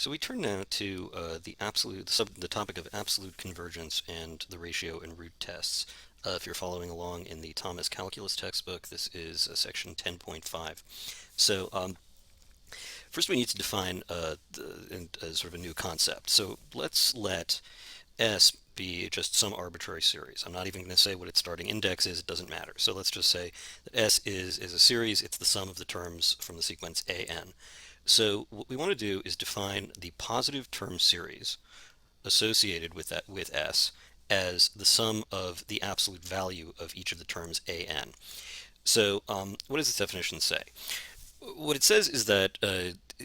So we turn now to the topic of absolute convergence and the ratio and root tests. If you're following along in the Thomas Calculus textbook, this is section 10.5. So first we need to define sort of a new concept. So let's let S be just some arbitrary series. I'm not even going to say what its starting index is. It doesn't matter. So let's just say that S is a series. It's the sum of the terms from the sequence AN. So what we want to do is define the positive term series associated with S as the sum of the absolute value of each of the terms AN. So what does this definition say? What it says is that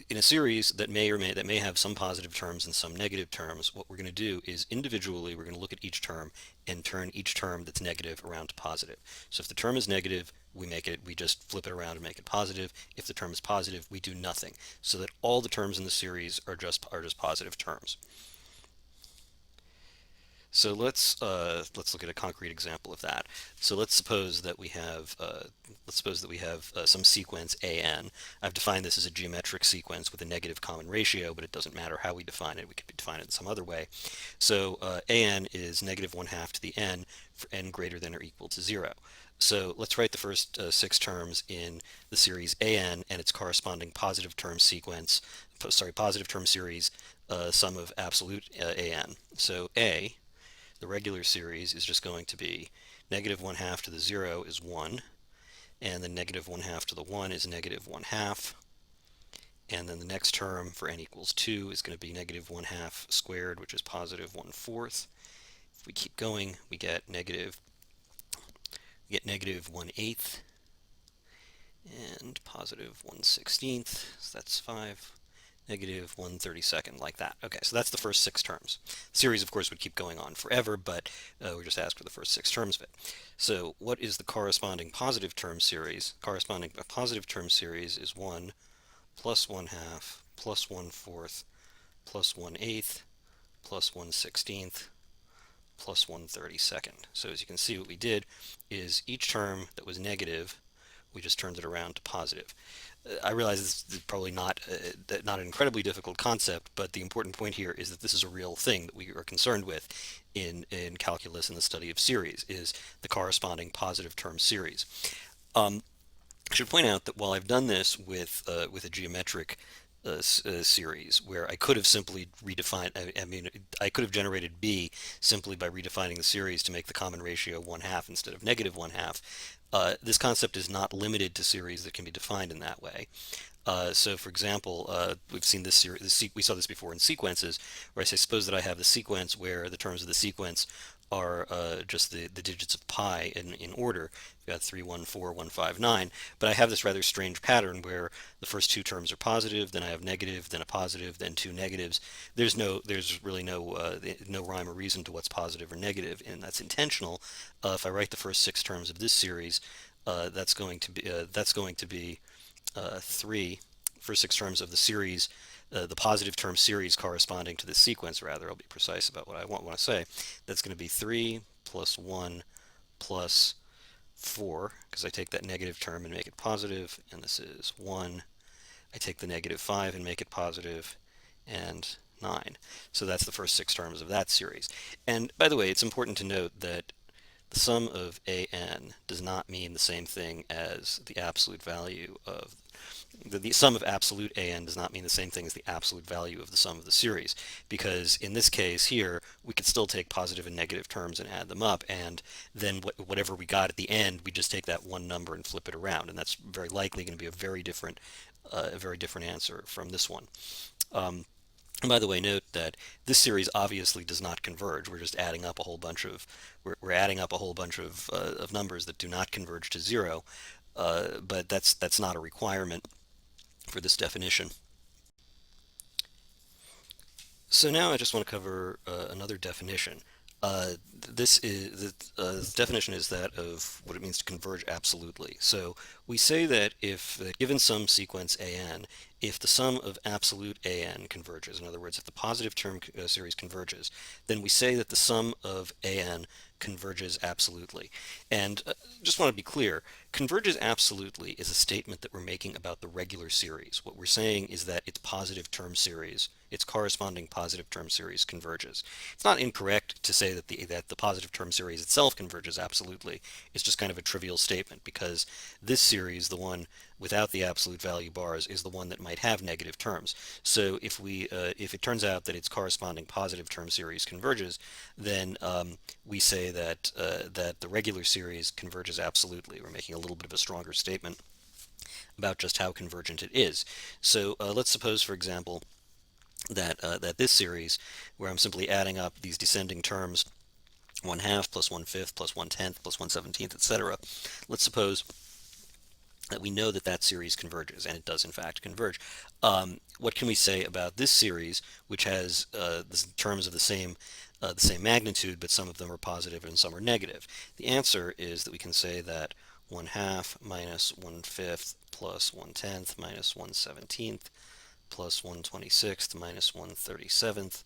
in a series that may have some positive terms and some negative terms, what we're going to do is individually we're going to look at each term and turn each term that's negative around to positive. So if the term is negative, we just flip it around and make it positive. If the term is positive, we do nothing, so that all the terms in the series are just positive terms. So let's look at a concrete example of that. So let's suppose that we have some sequence AN. I've defined this as a geometric sequence with a negative common ratio, but it doesn't matter how we define it. We could define it in some other way. So AN is negative 1/2 to the n for n greater than or equal to 0. So let's write the first six terms in the series AN and its corresponding positive term series, sum of absolute AN. So A, the regular series, is just going to be negative 1/2 to the 0 is 1, and then negative 1/2 to the 1 is negative 1/2, and then the next term for n equals 2 is going to be negative 1/2 squared, which is positive 1/4. If we keep going, we get negative 1/8 and positive 1/16, so that's 5, negative 1/32, like that. Okay, so that's the first six terms. The series, of course, would keep going on forever, but we're just asked for the first six terms of it. So what is the corresponding positive term series? Corresponding positive term series is 1 plus 1/2 plus 1/4 plus 1/8 plus 1/16 plus 1/32. So as you can see, what we did is each term that was negative, we just turned it around to positive. I realize this is probably not an incredibly difficult concept, but the important point here is that this is a real thing that we are concerned with in calculus and the study of series, is the corresponding positive term series. I should point out that while I've done this with a geometric series where I could have simply redefined, I could have generated B simply by redefining the series to make the common ratio 1/2 instead of negative 1/2. This concept is not limited to series that can be defined in that way. So, for example, we've seen we saw this before in sequences, where I say, suppose that I have the sequence where the terms of the sequence are just the digits of pi in order. We've got 3, 1, 4, 1, 5, 9. But I have this rather strange pattern where the first two terms are positive, then I have negative, then a positive, then two negatives. There's really no rhyme or reason to what's positive or negative, and that's intentional. If I write the first six terms of this series, that's going to be 3 first six terms of the series, the positive term series corresponding to the sequence, rather. I'll be precise about what I want to say. That's going to be 3 plus 1 plus 4, because I take that negative term and make it positive, and this is 1. I take the negative 5 and make it positive, and 9. So that's the first six terms of that series. And by the way, it's important to note that the sum of AN does not mean the same thing as the absolute value of the sum of absolute AN does not mean the same thing as the absolute value of the sum of the series, because in this case here we could still take positive and negative terms and add them up, and then whatever we got at the end, we just take that one number and flip it around, and that's very likely going to be a very different answer from this one. And by the way, note that this series obviously does not converge. We're just adding up a whole bunch of numbers that do not converge to 0, but that's not a requirement for this definition. So now I just want to cover another definition. This definition is that of what it means to converge absolutely. So we say that if given some sequence AN, if the sum of absolute AN converges, in other words, if the positive term series converges, then we say that the sum of AN converges absolutely. And just want to be clear, converges absolutely is a statement that we're making about the regular series. What we're saying is that its positive term series its corresponding positive term series converges. It's not incorrect to say that the positive term series itself converges absolutely. It's just kind of a trivial statement because this series, the one without the absolute value bars, is the one that might have negative terms. So if it turns out that its corresponding positive term series converges, then we say that the regular series converges absolutely. We're making a little bit of a stronger statement about just how convergent it is. So let's suppose, for example, that this series, where I'm simply adding up these descending terms, 1/2 plus 1/5 plus 1/10 plus 1/17, etc. Let's suppose that we know that that series converges, and it does in fact converge. What can we say about this series, which has the terms of the same magnitude, but some of them are positive and some are negative? The answer is that we can say that 1/2 minus 1/5 plus 1/10 minus 1/17 plus 1/26 minus 1/37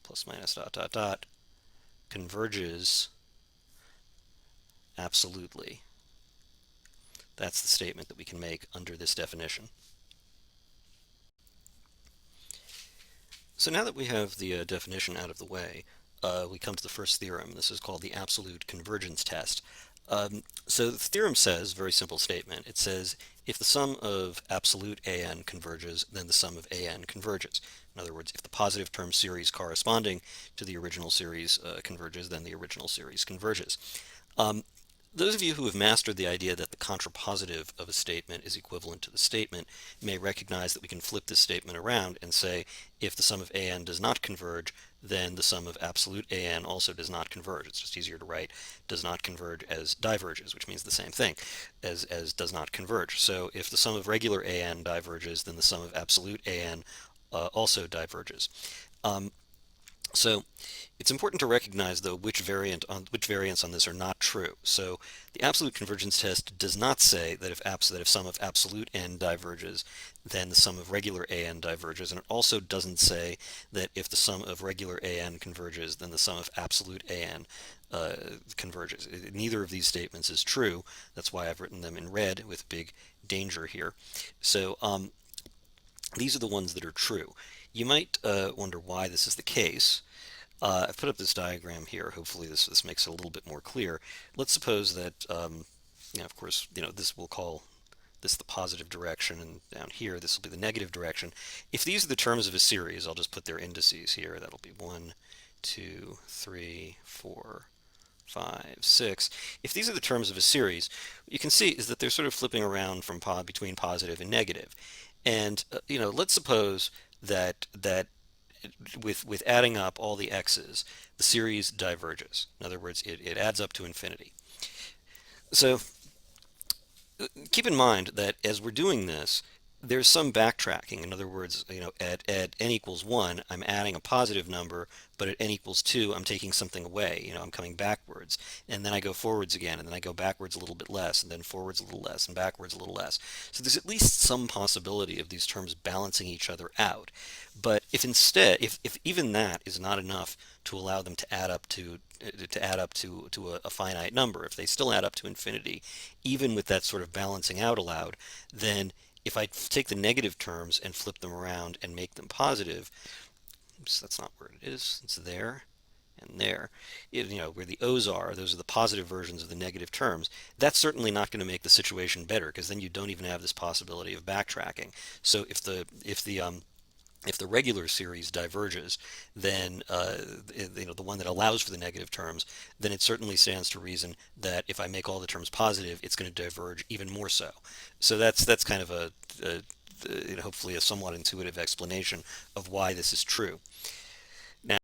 plus minus dot dot dot converges absolutely. That's the statement that we can make under this definition. So now that we have the definition out of the way, we come to the first theorem. This is called the absolute convergence test. So the theorem says, very simple statement, it says if the sum of absolute an converges, then the sum of an converges. In other words, if the positive term series corresponding to the original series converges, then the original series converges. Those of you who have mastered the idea that the contrapositive of a statement is equivalent to the statement may recognize that we can flip this statement around and say if the sum of an does not converge, then the sum of absolute an also does not converge. It's just easier to write does not converge as diverges, which means the same thing as does not converge. So if the sum of regular an diverges, then the sum of absolute an also diverges. So it's important to recognize, though, which variants on this are not true. So the absolute convergence test does not say that if sum of absolute n diverges, then the sum of regular an diverges, and it also doesn't say that if the sum of regular an converges, then the sum of absolute an converges. Neither of these statements is true. That's why I've written them in red with big danger here. So these are the ones that are true. You might wonder why this is the case. I've put up this diagram here. Hopefully this makes it a little bit more clear. Let's suppose that, of course, this we'll call this the positive direction, and down here this will be the negative direction. If these are the terms of a series, I'll just put their indices here. That'll be 1, 2, 3, 4, 5, 6. If these are the terms of a series, what you can see is that they're sort of flipping around from between positive and negative. And let's suppose that with adding up all the x's, the series diverges. In other words, it adds up to infinity. So keep in mind that as we're doing this, there's some backtracking. In other words, at n equals 1, I'm adding a positive number, but at n equals 2, I'm taking something away. I'm coming backwards, and then I go forwards again, and then I go backwards a little bit less, and then forwards a little less, and backwards a little less. So there's at least some possibility of these terms balancing each other out. But if even that is not enough to allow them to add up to a finite number, if they still add up to infinity, even with that sort of balancing out allowed, then if I take the negative terms and flip them around and make them positive, oops, that's not where it is, it's there and there, where the O's are, those are the positive versions of the negative terms, that's certainly not going to make the situation better, because then you don't even have this possibility of backtracking. So if the regular series diverges, then the one that allows for the negative terms, then it certainly stands to reason that if I make all the terms positive, it's going to diverge even more so. So that's kind of hopefully a somewhat intuitive explanation of why this is true.